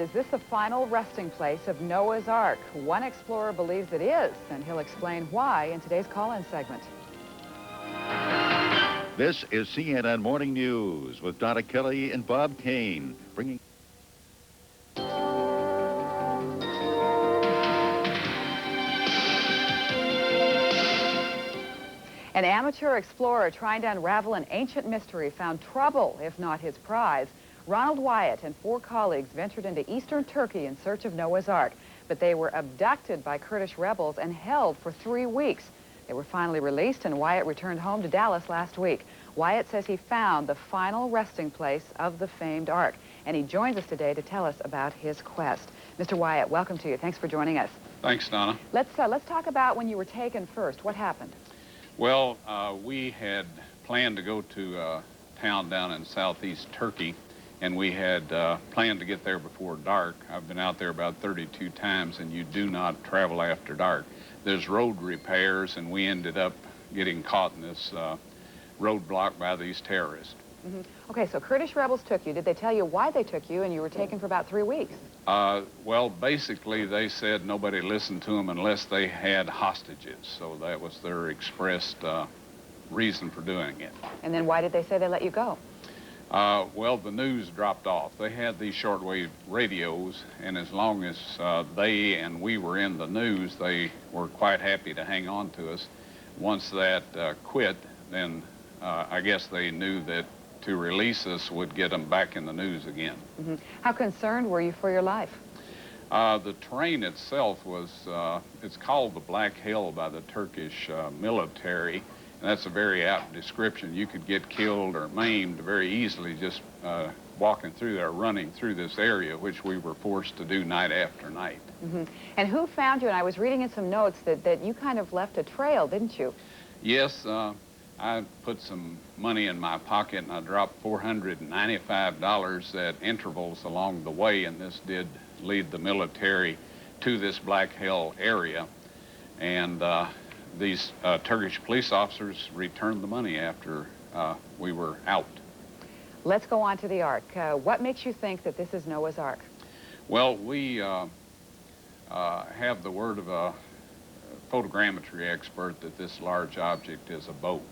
Is this the final resting place of Noah's Ark? One explorer believes it is, and he'll explain why in today's call-in segment. This is CNN Morning News with Donna Kelly and Bob Kane, bringing... An amateur explorer trying to unravel an ancient mystery found trouble, if not his prize. Ronald Wyatt and 4 colleagues ventured into eastern Turkey in search of Noah's Ark, but they were abducted by Kurdish rebels and held for 3 weeks. They were finally released, and Wyatt returned home to Dallas last week. Wyatt says he found the final resting place of the famed Ark, and he joins us today to tell us about his quest. Mr. Wyatt, welcome to you. Thanks for joining us. Thanks, Donna. Let's talk about when you were taken first. What happened? Well, we had planned to go to a town down in southeast Turkey, and we had planned to get there before dark. I've been out there about 32 times, and you do not travel after dark. There's road repairs, and we ended up getting caught in this roadblock by these terrorists. Mm-hmm. Okay, so Kurdish rebels took you. Did they tell you why they took you, and you were taken for about 3 weeks? Well, basically, they said nobody listened to them unless they had hostages. So that was their expressed reason for doing it. And then why did they say they let you go? Well, the news dropped off. They had these shortwave radios, and as long as they and we were in the news, they were quite happy to hang on to us. Once that quit, then I guess they knew that to release us would get them back in the news again. Mm-hmm. How concerned were you for your life? The terrain itself was, it's called the Black Hill by the Turkish military. And that's a very apt description. You could get killed or maimed very easily just walking through there, running through this area, which we were forced to do night after night. Mm-hmm. And who found you? And I was reading in some notes that you kind of left a trail, didn't you? Yes, I put some money in my pocket, and I dropped $495 at intervals along the way, and this did lead the military to this Black Hill area. And these Turkish police officers returned the money after we were out. Let's go on to the Ark. What makes you think that this is Noah's Ark? Well, we have the word of a photogrammetry expert that this large object is a boat.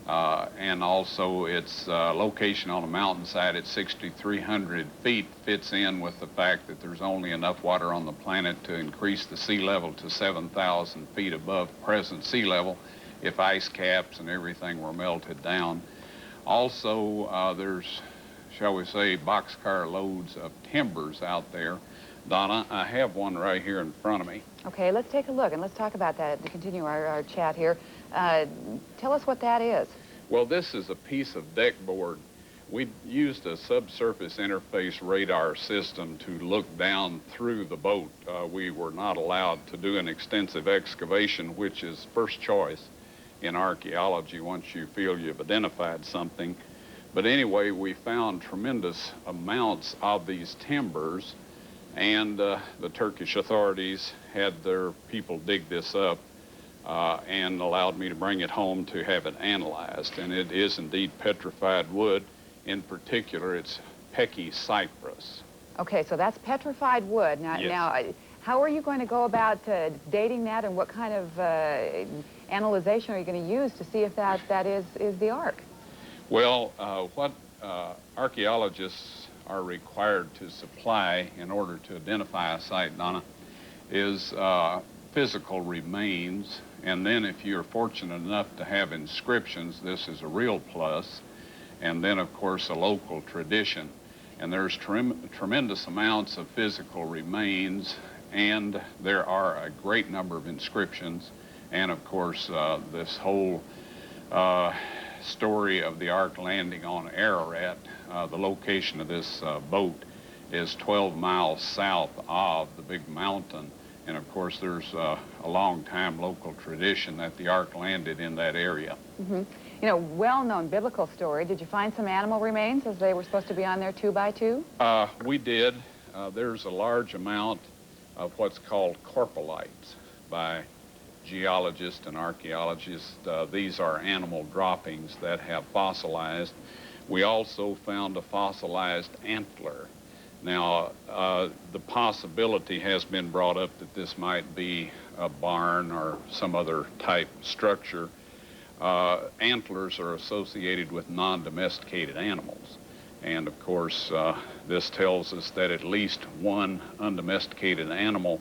And also its location on a mountainside at 6,300 feet fits in with the fact that there's only enough water on the planet to increase the sea level to 7,000 feet above present sea level if ice caps and everything were melted down. Also, there's, shall we say, boxcar loads of timbers out there. Donna, I have one right here in front of me. Okay, let's take a look and let's talk about that to continue our chat here. Tell us what that is. Well, this is a piece of deck board. We used a subsurface interface radar system to look down through the boat. We were not allowed to do an extensive excavation, which is first choice in archaeology once you feel you've identified something. But anyway, we found tremendous amounts of these timbers, and the Turkish authorities had their people dig this up and allowed me to bring it home to have it analyzed. And it is indeed petrified wood. In particular, it's Peki cypress. Okay, so that's petrified wood. Now, yes. Now how are you going to go about dating that, and what kind of analyzation are you going to use to see if that is the Ark? Well, what archaeologists are required to supply in order to identify a site, Donna, is physical remains, and then if you're fortunate enough to have inscriptions, this is a real plus, and then of course a local tradition. And there's tremendous amounts of physical remains, and there are a great number of inscriptions, and of course this whole story of the Ark landing on Ararat. The location of this boat is 12 miles south of the big mountain. And of course, there's a long-time local tradition that the Ark landed in that area. Mm-hmm. You know, well-known biblical story. Did you find some animal remains as they were supposed to be on there 2 by 2? We did. There's a large amount of what's called corpalites by geologists and archaeologists. These are animal droppings that have fossilized. We also found a fossilized antler. Now, the possibility has been brought up that this might be a barn or some other type structure. Antlers are associated with non-domesticated animals. And of course, this tells us that at least one undomesticated animal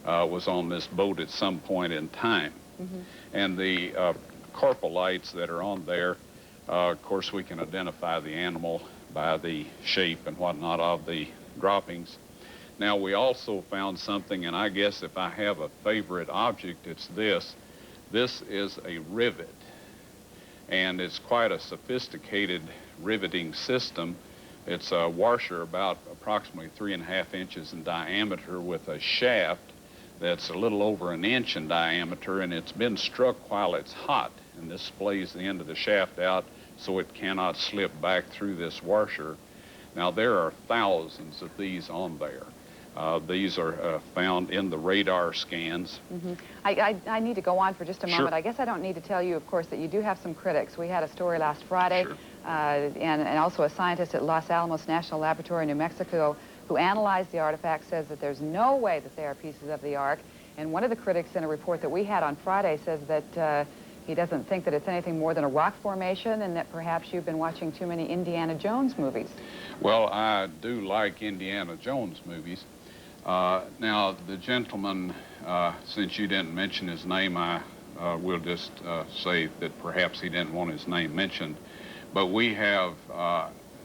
was on this boat at some point in time. Mm-hmm. And the corporal lights that are on there, of course, we can identify the animal by the shape and whatnot of the droppings. Now, we also found something, and I guess if I have a favorite object, it's this. This is a rivet, and it's quite a sophisticated riveting system. It's a washer about approximately 3.5 inches in diameter with a shaft that's a little over 1 inch in diameter, and it's been struck while it's hot, and this splays the end of the shaft out so it cannot slip back through this washer. Now, there are thousands of these on there. These are found in the radar scans. Mm-hmm. I need to go on for just a moment. Sure. I guess I don't need to tell you, of course, that you do have some critics. We had a story last Friday, Sure. And also a scientist at Los Alamos National Laboratory in New Mexico who analyzed the artifact says that there's no way that they are pieces of the Ark. And one of the critics in a report that we had on Friday says that he doesn't think that it's anything more than a rock formation and that perhaps you've been watching too many Indiana Jones movies. Well, I do like Indiana Jones movies. Now, the gentleman, since you didn't mention his name, I will just say that perhaps he didn't want his name mentioned. But we have,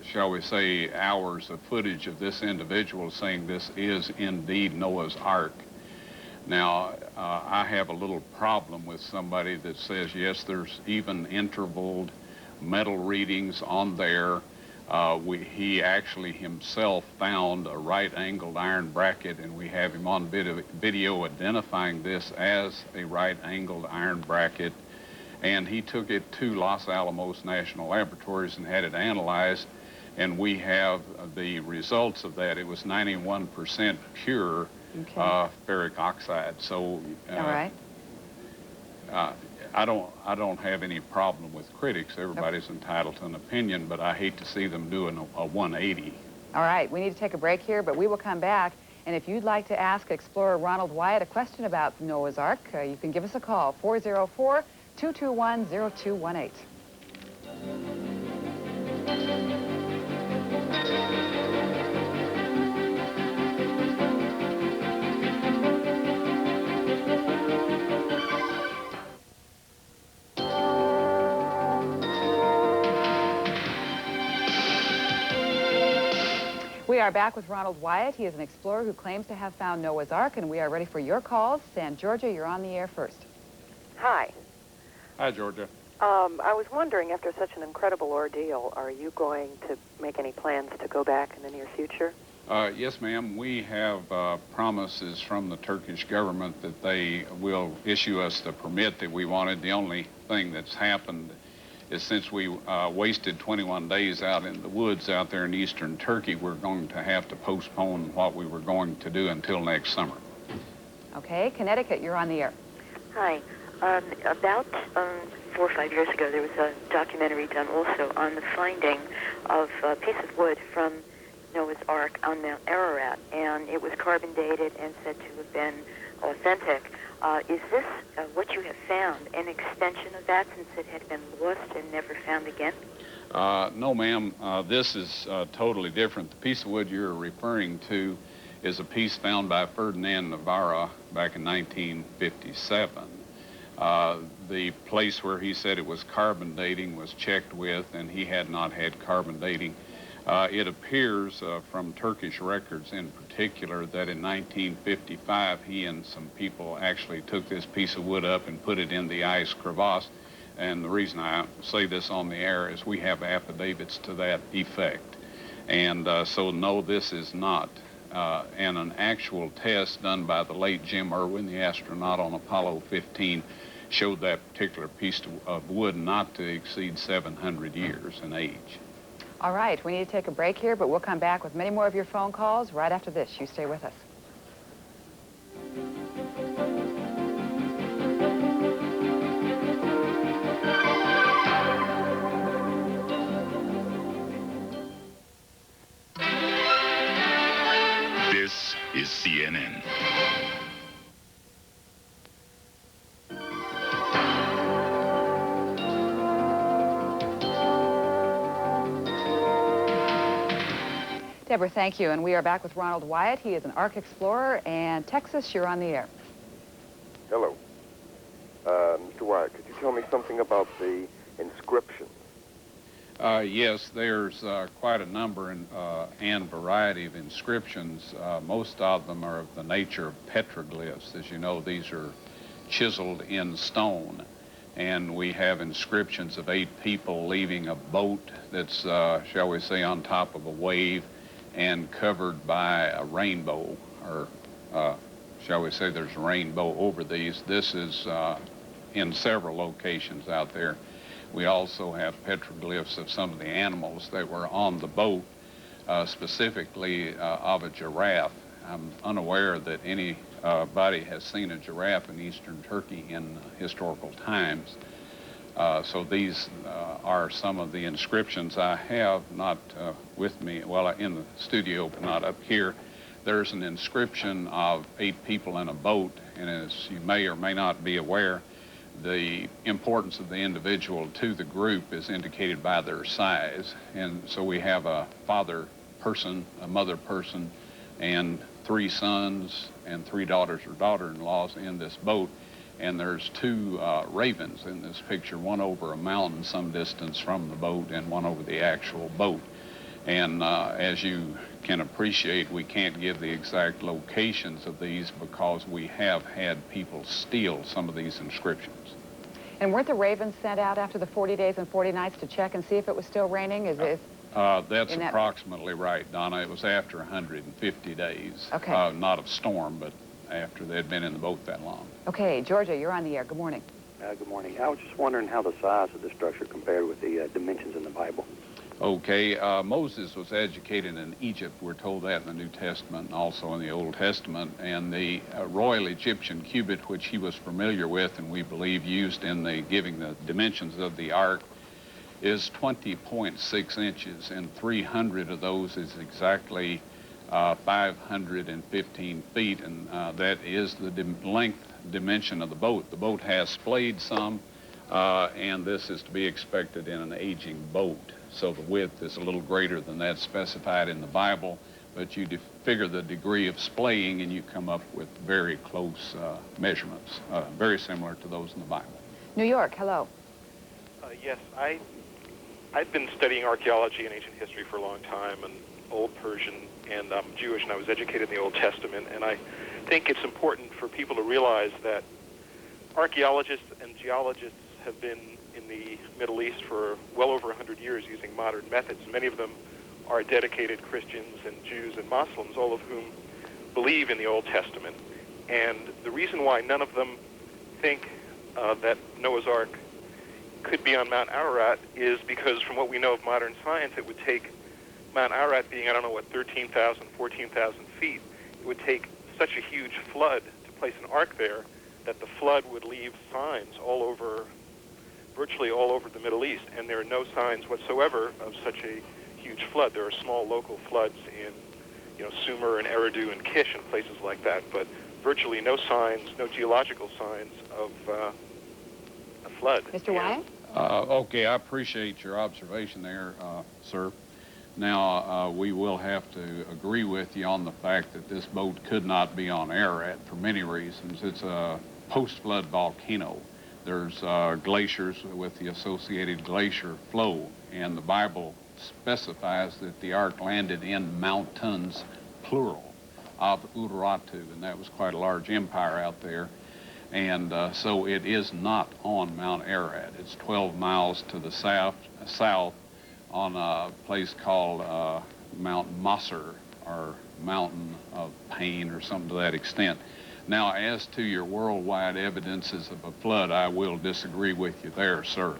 shall we say, hours of footage of this individual saying this is indeed Noah's Ark. Now, I have a little problem with somebody that says, yes, there's even intervaled metal readings on there. He actually himself found a right-angled iron bracket, and we have him on video identifying this as a right-angled iron bracket. And he took it to Los Alamos National Laboratories and had it analyzed, and we have the results of that. It was 91% pure ferric oxide. So, all right. I don't have any problem with critics. Everybody's entitled to an opinion, but I hate to see them doing a 180. All right, we need to take a break here, but we will come back. And if you'd like to ask Explorer Ronald Wyatt a question about Noah's Ark, you can give us a call, 404-221-0218. We are back with Ronald Wyatt. He is an explorer who claims to have found Noah's Ark, and we are ready for your calls. San Georgia, you're on the air first. Hi. Hi, Georgia. I was wondering, after such an incredible ordeal, are you going to make any plans to go back in the near future? Yes, ma'am. We have promises from the Turkish government that they will issue us the permit that we wanted. The only thing that's happened is since we wasted 21 days out in the woods out there in eastern Turkey, we're going to have to postpone what we were going to do until next summer. Okay, Connecticut, you're on the air. Hi. About 4 or 5 years ago, there was a documentary done also on the finding of a piece of wood from Noah's Ark on Mount Ararat, and it was carbon dated and said to have been authentic. Is this, what you have found, an extension of that since it had been lost and never found again? No, ma'am. This is totally different. The piece of wood you're referring to is a piece found by Ferdinand Navarra back in 1957. The place where he said it was carbon dating was checked with, and he had not had carbon dating. It appears from Turkish records in particular that in 1955 he and some people actually took this piece of wood up and put it in the ice crevasse. And the reason I say this on the air is we have affidavits to that effect. And so no, this is not. And an actual test done by the late Jim Irwin, the astronaut on Apollo 15, showed that particular piece of wood not to exceed 700 years in age. All right, we need to take a break here, but we'll come back with many more of your phone calls right after this. You stay with us. Deborah, thank you. And we are back with Ronald Wyatt. He is an Ark explorer. And Texas, you're on the air. Hello. Mr. Wyatt, could you tell me something about the inscriptions? Yes, there's quite a number and variety of inscriptions. Most of them are of the nature of petroglyphs. As you know, these are chiseled in stone. And we have inscriptions of 8 people leaving a boat that's, shall we say, on top of a wave and covered by a rainbow, or shall we say there's a rainbow over these. This is in several locations out there. We also have petroglyphs of some of the animals that were on the boat, specifically of a giraffe. I'm unaware that anybody has seen a giraffe in eastern Turkey in historical times. So these are some of the inscriptions I have, not with me, well, in the studio, but not up here. There's an inscription of 8 people in a boat, and as you may or may not be aware, the importance of the individual to the group is indicated by their size. And so we have a father person, a mother person, and 3 sons and 3 daughters or daughter-in-laws in this boat. And there's 2 ravens in this picture, one over a mountain some distance from the boat and one over the actual boat. And as you can appreciate, we can't give the exact locations of these because we have had people steal some of these inscriptions. And weren't the ravens sent out after the 40 days and 40 nights to check and see if it was still raining? That's approximately right, Donna. It was after 150 days. Okay. Not of storm, but after they'd been in the boat that long. Okay, Georgia, you're on the air. Good morning. Good morning. I was just wondering how the size of the structure compared with the dimensions in the Bible. Okay, Moses was educated in Egypt. We're told that in the New Testament and also in the Old Testament. And the Royal Egyptian cubit, which he was familiar with and we believe used in the giving the dimensions of the Ark, is 20.6 inches, and 300 of those is exactly 515 feet, and that is the length dimension of the boat. The boat has splayed some, and this is to be expected in an aging boat. So the width is a little greater than that specified in the Bible, but you figure the degree of splaying and you come up with very close measurements, very similar to those in the Bible. New York, hello. Yes, I've been studying archaeology and ancient history for a long time, and Old Persian, and I'm Jewish, and I was educated in the Old Testament, and I think it's important for people to realize that archaeologists and geologists have been in the Middle East for well over 100 years using modern methods. Many of them are dedicated Christians and Jews and Muslims, all of whom believe in the Old Testament. And the reason why none of them think that Noah's Ark could be on Mount Ararat is because from what we know of modern science, it would take Mount Ararat being, I don't know what, 13,000, 14,000 feet, it would take such a huge flood to place an ark there that the flood would leave signs all over, virtually all over the Middle East, and there are no signs whatsoever of such a huge flood. There are small local floods in, Sumer and Eridu and Kish and places like that, but virtually no signs, no geological signs of a flood. Mr. Wyatt? Okay, I appreciate your observation there, sir. Now, we will have to agree with you on the fact that this boat could not be on Ararat for many reasons. It's a post-flood volcano. There's glaciers with the associated glacier flow, and the Bible specifies that the Ark landed in mountains, plural, of Urartu, and that was quite a large empire out there. And so it is not on Mount Ararat. It's 12 miles to the south on a place called Mount Masr, or Mountain of Pain, or something to that extent. Now, as to your worldwide evidences of a flood, I will disagree with you there, sir.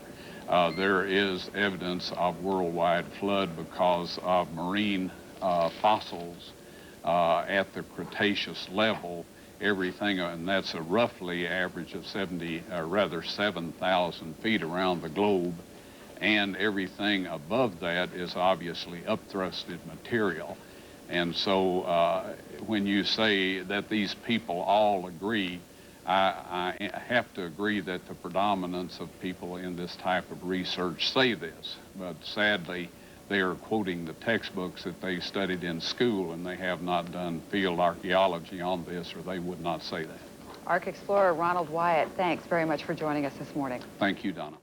There is evidence of worldwide flood because of marine fossils at the Cretaceous level. Everything, and that's a roughly average of 7,000 feet around the globe, and everything above that is obviously upthrusted material. And so when you say that these people all agree, I have to agree that the predominance of people in this type of research say this, but sadly they are quoting the textbooks that they studied in school, and they have not done field archaeology on this, or they would not say that. Ark explorer Ronald Wyatt, thanks very much for joining us this morning. Thank you, Donna.